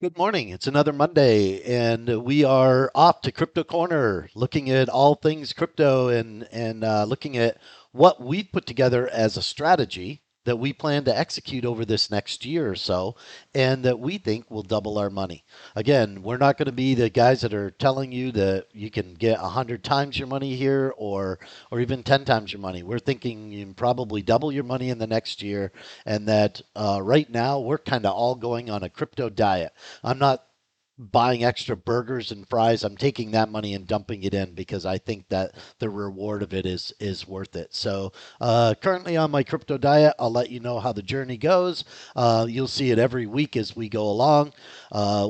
Good morning. It's another Monday, and we are off to Crypto Corner, looking at all things crypto and looking at what we've put together as a strategy that we plan to execute over this next year or so, and that we think will double our money. Again, we're not going to be the guys that are telling you that you can get 100 times your money here or even 10 times your money. We're thinking you can probably double your money in the next year, and that right now we're kind of all going on a crypto diet. I'm not buying extra burgers and fries. I'm taking that money and dumping it in because I think that the reward of it is worth it. So currently on my crypto diet, I'll let you know how the journey goes. You'll see it every week as we go along.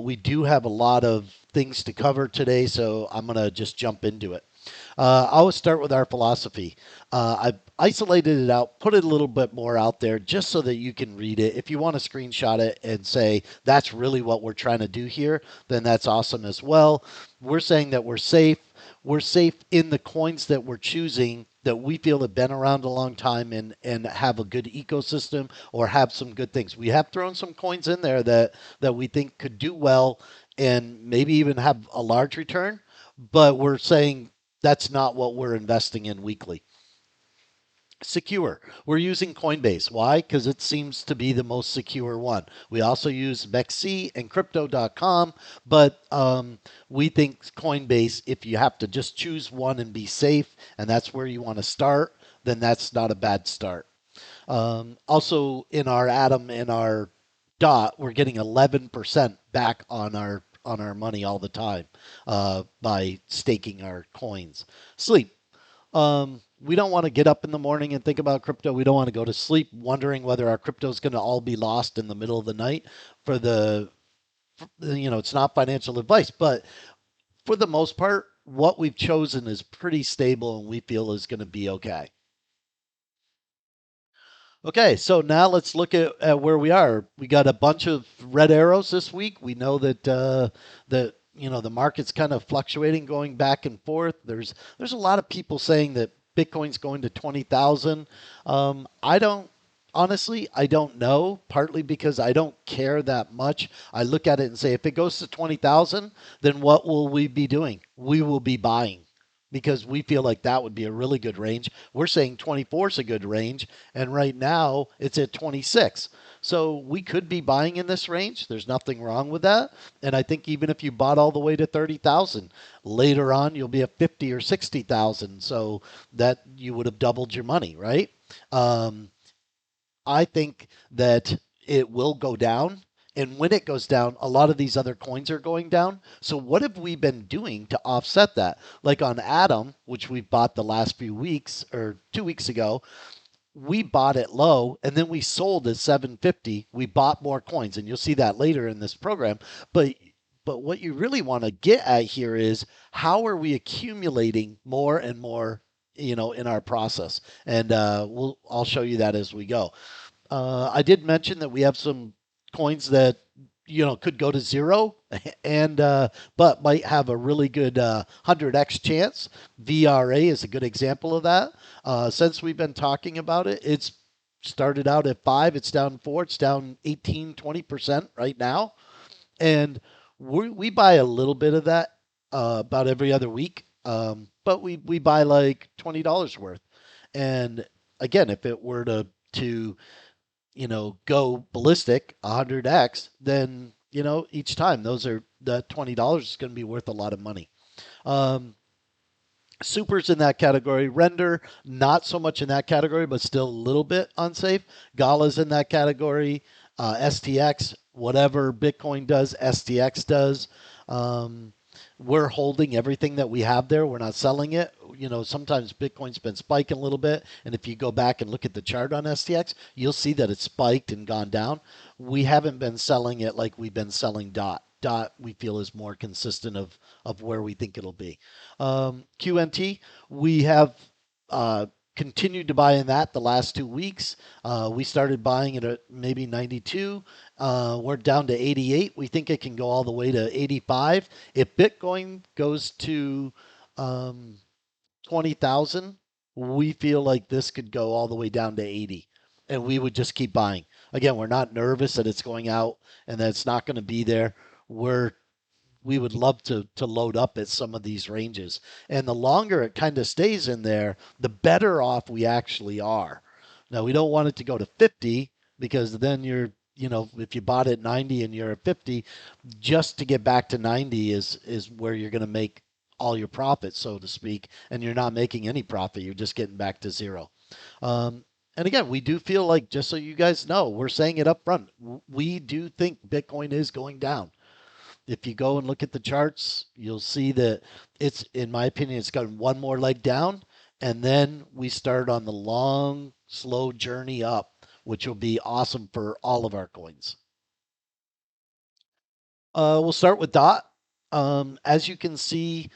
We do have a lot of things to cover today, so I'm gonna just jump into it. I always start with our philosophy. I've isolated it out, put it a little bit more out there just so that you can read it. If you want to screenshot it and say that's really what we're trying to do here, then that's awesome as well. We're saying that we're safe. We're safe in the coins that we're choosing that we feel have been around a long time and have a good ecosystem or have some good things. We have thrown some coins in there that we think could do well and maybe even have a large return, but we're saying that's not what we're investing in weekly. Secure. We're using Coinbase. Why? Because it seems to be the most secure one. We also use MEXC and Crypto.com, but we think Coinbase, if you have to just choose one and be safe, and that's where you want to start, then that's not a bad start. Also, in our Atom and our Dot, we're getting 11% back on our money all the time by staking our coins. Sleep. We don't want to get up in the morning and think about crypto. We don't want to go to sleep wondering whether our crypto is going to all be lost in the middle of the night. For it's not financial advice, but for the most part, what we've chosen is pretty stable and we feel is going to be okay. Okay, so now let's look at where we are. We got a bunch of red arrows this week. We know that the market's kind of fluctuating, going back and forth. There's a lot of people saying that Bitcoin's going to 20,000. I don't honestly, I don't know. Partly because I don't care that much. I look at it and say, if it goes to 20,000, then what will we be doing? We will be buying because we feel like that would be a really good range. We're saying 24 is a good range, and right now it's at 26. So we could be buying in this range. There's nothing wrong with that. And I think even if you bought all the way to 30,000, later on you'll be at 50 or 60,000. So that you would have doubled your money, right? Um, I think that it will go down. And when it goes down, a lot of these other coins are going down. So, what have we been doing to offset that? Like on Atom, which we bought the last few weeks or 2 weeks ago, we bought it low and then we sold at 750. We bought more coins, and you'll see that later in this program. But what you really want to get at here is how are we accumulating more and more, in our process, and I'll show you that as we go. I did mention that we have some coins that could go to zero and but might have a really good 100x chance. VRA is a good example of that. Since we've been talking about it, it's started out at 5, it's down 4, it's down 18-20% right now, and we buy a little bit of that about every other week, but we buy like $20 worth. And again, if it were to go ballistic 100x, then each time those are the $20 is going to be worth a lot of money. Um, Supers in that category. Render, not so much in that category, but still a little bit unsafe. Gala's in that category. STX, whatever Bitcoin does, STX does. Um, we're holding everything that we have there. We're not selling it. Sometimes Bitcoin's been spiking a little bit, and if you go back and look at the chart on STX, you'll see that it's spiked and gone down. We haven't been selling it like we've been selling DOT. DOT we feel is more consistent of where we think it'll be. QNT, we have continued to buy in that the last 2 weeks. We started buying it at maybe 92. We're down to 88. We think it can go all the way to 85. If Bitcoin goes to 20,000, we feel like this could go all the way down to 80. And we would just keep buying. Again, we're not nervous that it's going out and that it's not going to be there. we're we would love to load up at some of these ranges. And the longer it kind of stays in there, the better off we actually are. Now we don't want it to go to 50 because then if you bought at 90 and you're at 50, just to get back to 90 is where you're going to make all your profit, so to speak, and you're not making any profit. You're just getting back to zero. And again, we do feel like, just so you guys know, we're saying it up front. We do think Bitcoin is going down. If you go and look at the charts, you'll see that in my opinion, it's got one more leg down, and then we start on the long, slow journey up, which will be awesome for all of our coins. We'll start with DOT. As you can see,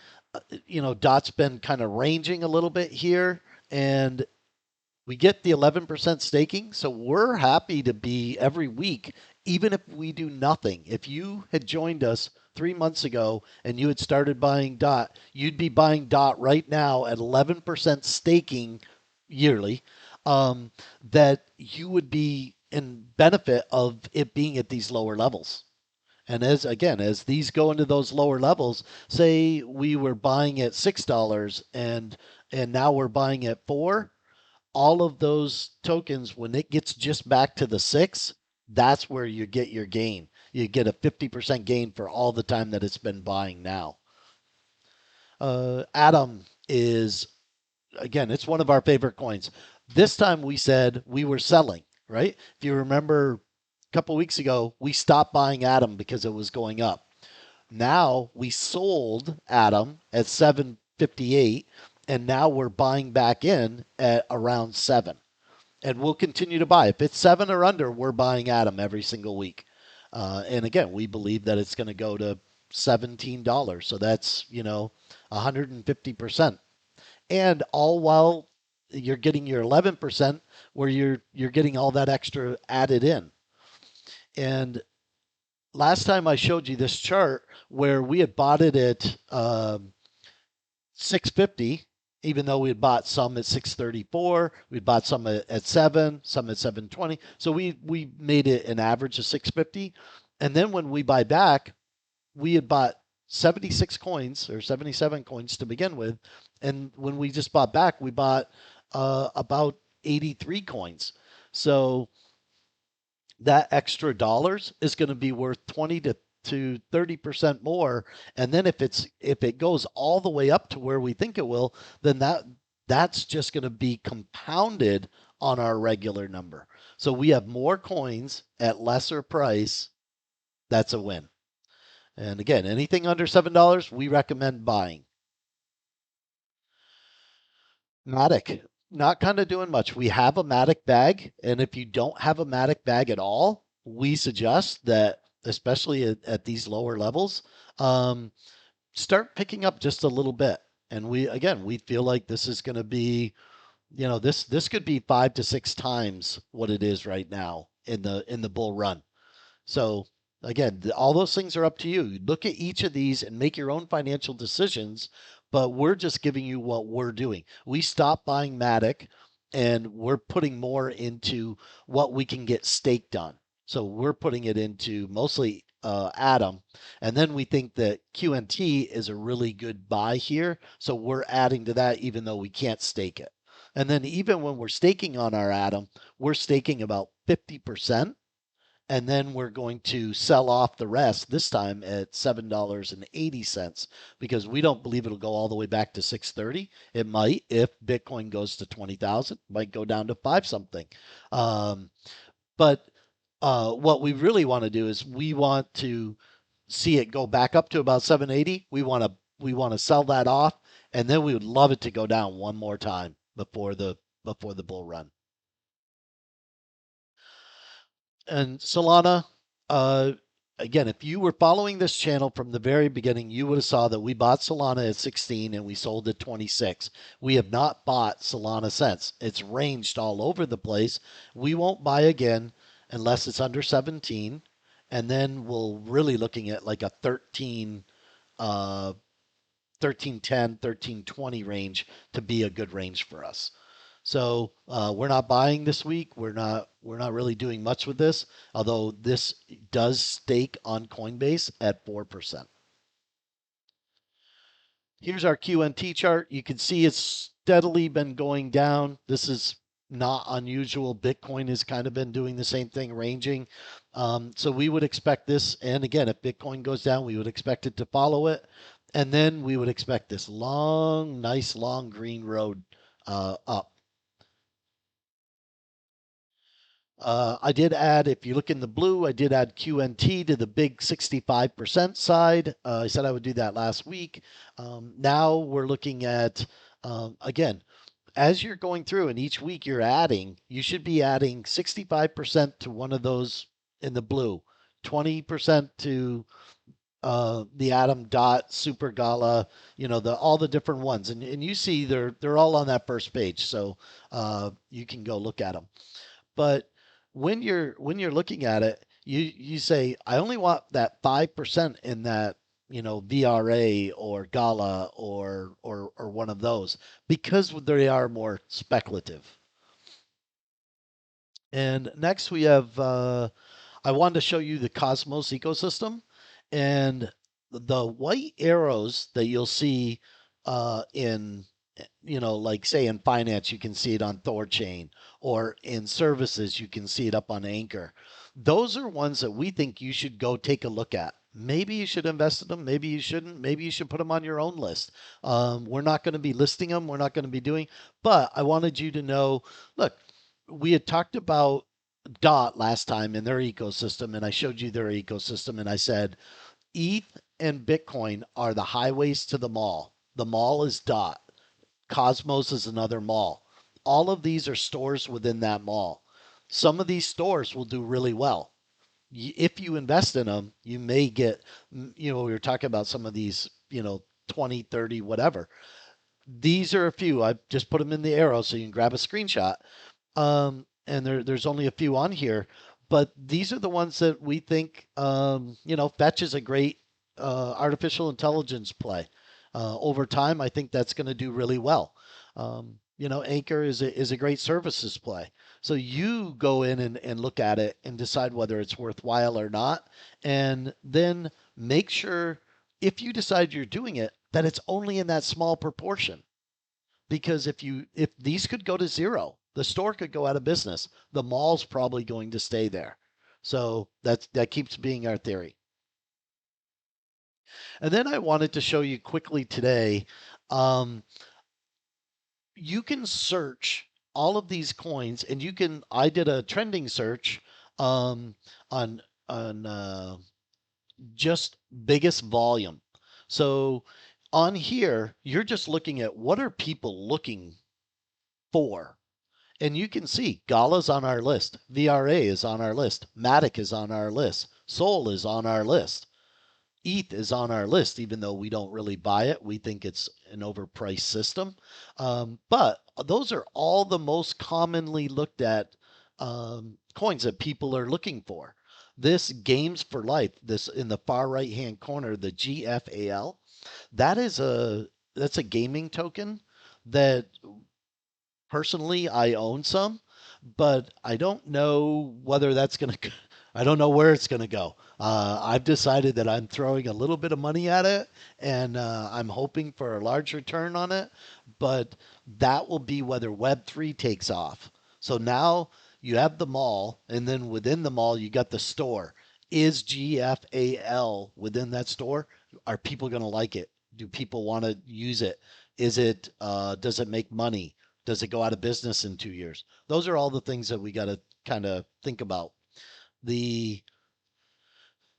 DOT's been kind of ranging a little bit here, and we get the 11% staking, so we're happy to be every week, even if we do nothing. If you had joined us 3 months ago and you had started buying DOT, you'd be buying DOT right now at 11% staking yearly. That you would be in benefit of it being at these lower levels. And as these go into those lower levels, say we were buying at $6 and now we're buying at 4, all of those tokens, when it gets just back to the 6, that's where you get your gain. You get a 50% gain for all the time that it's been buying now. Atom is, again, it's one of our favorite coins. This time we said we were selling, right? If you remember a couple weeks ago, we stopped buying Atom because it was going up. Now we sold Atom at 758, and now we're buying back in at around 7. And we'll continue to buy. If it's 7 or under, we're buying Atom every single week. And again, we believe that it's going to go to $17. So that's, 150%. And all while you're getting your 11% where you're getting all that extra added in. And last time I showed you this chart where we had bought it at 650, even though we had bought some at 634, we bought some at 7, some at 720. So we made it an average of 650. And then when we buy back, we had bought 76 coins or 77 coins to begin with. And when we just bought back, we bought about 83 coins. So that extra dollars is going to be worth 20 to 30% more. And then if it goes all the way up to where we think it will, then that's just going to be compounded on our regular number. So we have more coins at lesser price. That's a win. And again, anything under $7, we recommend buying. Matic, not kind of doing much. We have a Matic bag, and if you don't have a Matic bag at all, we suggest that, especially at these lower levels, um, start picking up just a little bit. And we feel like this is going to be, this could be 5 to 6 times what it is right now in the bull run. So again, all those things are up to you. Look at each of these and make your own financial decisions. But we're just giving you what we're doing. We stopped buying Matic and we're putting more into what we can get staked on. So we're putting it into mostly Atom. And then we think that QNT is a really good buy here. So we're adding to that even though we can't stake it. And then even when we're staking on our Atom, we're staking about 50%, and then we're going to sell off the rest this time at $7.80 because we don't believe it'll go all the way back to 630. It might if Bitcoin goes to 20,000, might go down to 5 something. But what we really want to do is we want to see it go back up to about 780. We want to sell that off, and then we would love it to go down one more time before the bull run. And Solana, uh, again, if you were following this channel from the very beginning, you would have saw that we bought Solana at 16 and we sold at 26. We have not bought Solana since. It's ranged all over the place. We won't buy again unless it's under 17, and then we'll really looking at like a 1310, 1320 range to be a good range for us. So we're not buying this week. We're not really doing much with this. Although this does stake on Coinbase at 4%. Here's our QNT chart. You can see it's steadily been going down. This is not unusual. Bitcoin has kind of been doing the same thing, ranging. So we would expect this. And again, if Bitcoin goes down, we would expect it to follow it. And then we would expect this long, nice, long green road up. I did add, if you look in the blue, I did add QNT to the big 65% side. I said I would do that last week. Now we're looking at, again, as you're going through and each week you're adding, you should be adding 65% to one of those in the blue, 20% to the Atom Dot, Super Gala, the all the different ones. And you see they're all on that first page. So you can go look at them. But when you're looking at it, you say, I only want that 5% in that, VRA or Gala or one of those because they are more speculative. And next we have I wanted to show you the Cosmos ecosystem, and the white arrows that you'll see in, like say in finance, you can see it on Thorchain, or in services, you can see it up on Anchor. Those are ones that we think you should go take a look at. Maybe you should invest in them. Maybe you shouldn't. Maybe you should put them on your own list. We're not going to be listing them. We're not going to be doing, but I wanted you to know, look, we had talked about Dot last time in their ecosystem, and I showed you their ecosystem, and I said ETH and Bitcoin are the highways to the mall. The mall is Dot. Cosmos is another mall. All of these are stores within that mall. Some of these stores will do really well. If you invest in them, you may get, we were talking about some of these, 20, 30, whatever. These are a few. I just put them in the arrow so you can grab a screenshot. And there's only a few on here, but these are the ones that we think, Fetch is a great artificial intelligence play. Over time, I think that's going to do really well. Anchor is a great services play. So you go in and look at it and decide whether it's worthwhile or not. And then make sure, if you decide you're doing it, that it's only in that small proportion, because if these could go to zero, the store could go out of business. The mall's probably going to stay there. So that keeps being our theory. And then I wanted to show you quickly today. Um, you can search all of these coins, and you can. I did a trending search um, on just biggest volume. So on here, you're just looking at what are people looking for. And you can see Gala's on our list, VRA is on our list, Matic is on our list, Sol is on our list, ETH is on our list, even though we don't really buy it. We think it's an overpriced system. But those are all the most commonly looked at coins that people are looking for. This Games for Life, this in the far right hand corner, the GFAL, that's a gaming token that personally, I own some, but I don't know whether that's going to, I don't know where it's going to go. I've decided that I'm throwing a little bit of money at it, and I'm hoping for a large return on it, but that will be whether Web3 takes off. So now you have the mall, and then within the mall, you got the store. Is GFAL within that store? Are people going to like it? Do people want to use it? Does it make money? Does it go out of business in 2 years? Those are all the things that we got to kind of think about. The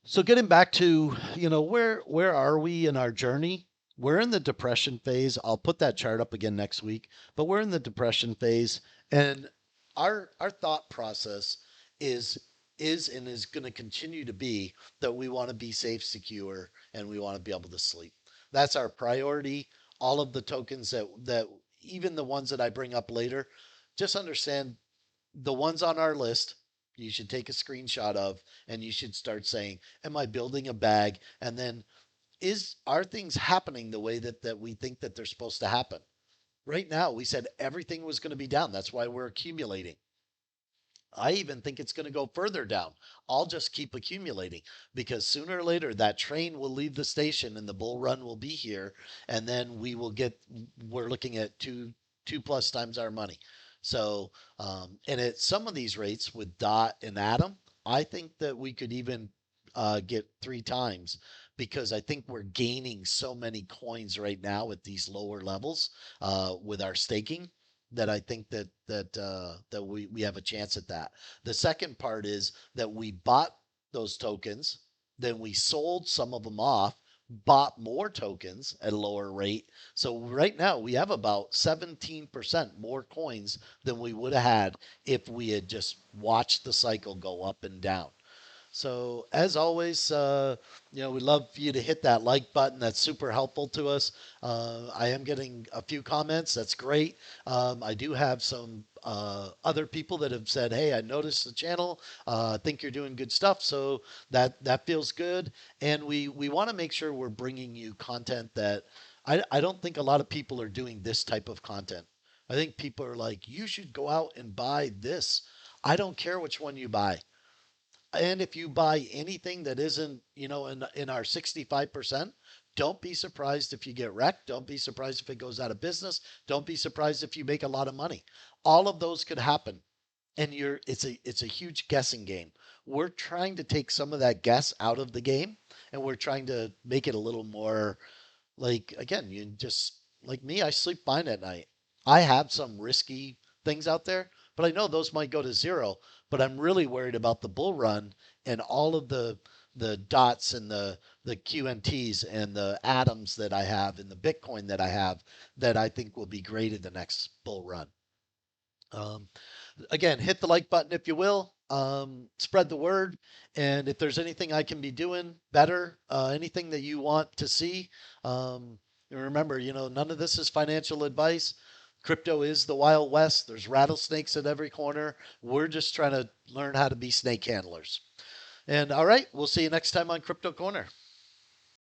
so getting back to, where are we in our journey? We're in the depression phase. I'll put that chart up again next week, but we're in the depression phase, and our thought process is is going to continue to be that we want to be safe, secure, and we want to be able to sleep. That's our priority. All of the tokens that even the ones that I bring up later, just understand the ones on our list, you should take a screenshot of, and you should start saying, am I building a bag? And then are things happening the way that we think that they're supposed to happen? Right now, we said everything was going to be down. That's why we're accumulating. I even think it's going to go further down. I'll just keep accumulating because sooner or later that train will leave the station and the bull run will be here, and then we will get. We're looking at two plus times our money. So, and at some of these rates with Dot and Atom, I think that we could even get three times because I think we're gaining so many coins right now at these lower levels with our staking that I think that we have a chance at that. The second part is that we bought those tokens, then we sold some of them off, bought more tokens at a lower rate. So right now we have about 17% more coins than we would have had if we had just watched the cycle go up and down. So as always, we'd love for you to hit that like button. That's super helpful to us. I am getting a few comments. That's great. I do have some other people that have said, "Hey, I noticed the channel. I think you're doing good stuff." So that feels good. And we want to make sure we're bringing you content that I don't think a lot of people are doing this type of content. I think people are like, "You should go out and buy this." I don't care which one you buy. And if you buy anything that isn't, in our 65%, don't be surprised if you get wrecked. Don't be surprised if it goes out of business. Don't be surprised if you make a lot of money. All of those could happen. And it's a huge guessing game. We're trying to take some of that guess out of the game and we're trying to make it a little more like again, you just like me, I sleep fine at night. I have some risky things out there, but I know those might go to zero. But I'm really worried about the bull run and all of the dots and the QNTs and the atoms that I have and the Bitcoin that I have that I think will be great in the next bull run. Um, Again, hit the like button if you will. Spread the word. And if there's anything I can be doing better, anything that you want to see, remember, none of this is financial advice. Crypto is the Wild West. There's rattlesnakes at every corner. We're just trying to learn how to be snake handlers. And all right, we'll see you next time on Crypto Corner.